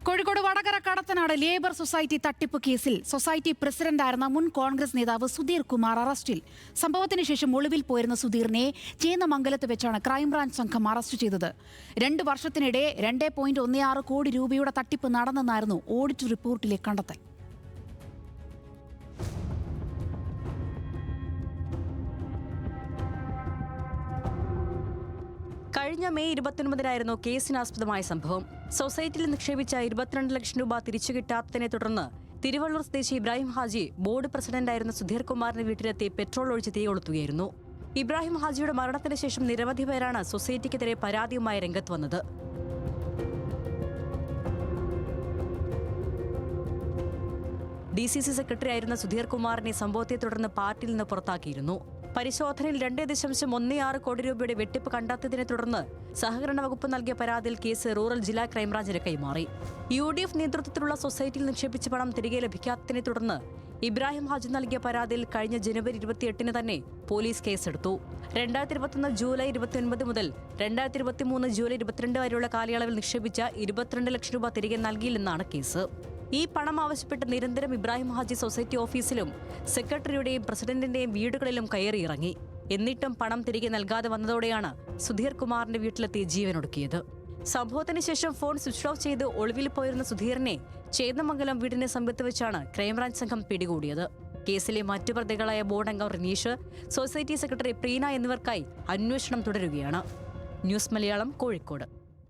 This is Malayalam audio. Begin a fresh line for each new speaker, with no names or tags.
കോഴിക്കോട് വടകര കടത്തനാട് ലേബർ സൊസൈറ്റി തട്ടിപ്പ് കേസിൽ സൊസൈറ്റി പ്രസിഡന്റായിരുന്ന മുൻ കോൺഗ്രസ് നേതാവ് സുധീർ കുമാർ അറസ്റ്റിൽ. സംഭവത്തിന് ശേഷം ഒളിവിൽ പോയിരുന്ന സുധീറിനെ ചേന്നമംഗലത്ത് വെച്ചാണ് ക്രൈംബ്രാഞ്ച് സംഘം അറസ്റ്റ് ചെയ്തത്. 2 വർഷത്തിനിടെ 2.16 കോടി രൂപയുടെ തട്ടിപ്പ് നടന്നെന്നായിരുന്നു ഓഡിറ്റ് റിപ്പോർട്ടിലെ കണ്ടെത്തൽ.
കഴിഞ്ഞ മെയ് 29-നായിരുന്നു കേസിനാസ്പദമായ സംഭവം. സൊസൈറ്റിയിൽ നിക്ഷേപിച്ച 22 ലക്ഷം രൂപ തിരിച്ചു കിട്ടാത്തതിനെ തുടർന്ന് തിരുവള്ളൂർ സ്വദേശി ഇബ്രാഹിം ഹാജി ബോർഡ് പ്രസിഡന്റായിരുന്ന സുധീർ കുമാറിന്റെ വീട്ടിലെത്തി പെട്രോൾ ഒഴിച്ച് തീ കൊളുത്തുകയായിരുന്നു. ഇബ്രാഹിം ഹാജിയുടെ മരണത്തിന് ശേഷം നിരവധി പേരാണ് സൊസൈറ്റിക്കെതിരെ പരാതിയുമായി രംഗത്ത് വന്നത്. DCC സെക്രട്ടറി ആയിരുന്ന സുധീർ കുമാറിനെ സംഭവത്തെ തുടർന്ന് പാർട്ടിയിൽ നിന്ന് പുറത്താക്കിയിരുന്നു. പരിശോധനയിൽ 2.16 കോടി രൂപയുടെ വെട്ടിപ്പ് കണ്ടെത്തിയതിനെ തുടർന്ന് സഹകരണ വകുപ്പ് നൽകിയ പരാതിയിൽ കേസ് റൂറൽ ജില്ലാ ക്രൈംബ്രാഞ്ചിന് കൈമാറി. UDF നേതൃത്വത്തിലുള്ള സൊസൈറ്റിയിൽ നിക്ഷേപിച്ച പണം തിരികെ ലഭിക്കാത്തതിനെ തുടർന്ന് ഇബ്രാഹിം ഹാജി നൽകിയ പരാതിയിൽ കഴിഞ്ഞ ജനുവരി 28-ന് തന്നെ പോലീസ് കേസെടുത്തു. 2021 ജൂലൈ 29 മുതൽ 2023 ജൂലൈ 22 വരെയുള്ള കാലയളവിൽ നിക്ഷേപിച്ച 22 ലക്ഷം രൂപ തിരികെ നൽകിയില്ലെന്നാണ് കേസ്. ഈ പണം ആവശ്യപ്പെട്ട് നിരന്തരം ഇബ്രാഹിം ഹാജി സൊസൈറ്റി ഓഫീസിലും സെക്രട്ടറിയുടെയും പ്രസിഡന്റിന്റെയും വീടുകളിലും കയറിയിറങ്ങി. എന്നിട്ടും പണം തിരികെ നൽകാതെ വന്നതോടെയാണ് സുധീർ കുമാറിന്റെ വീട്ടിലെത്തി ജീവനൊടുക്കിയത്. സംഭവത്തിന് ശേഷം ഫോൺ സ്വിച്ച് ഓഫ് ചെയ്ത് ഒളിവിൽ പോയിരുന്ന സുധീറിനെ ചേന്നമംഗലം വീടിന് സമീപത്ത് വെച്ചാണ് ക്രൈംബ്രാഞ്ച് സംഘം പിടികൂടിയത്. കേസിലെ മറ്റു പ്രതികളായ ബോർഡ് അംഗം റിനീഷ്, സൊസൈറ്റി സെക്രട്ടറി പ്രീന എന്നിവർക്കായി അന്വേഷണം തുടരുകയാണ്. ന്യൂസ് മലയാളം, കോഴിക്കോട്.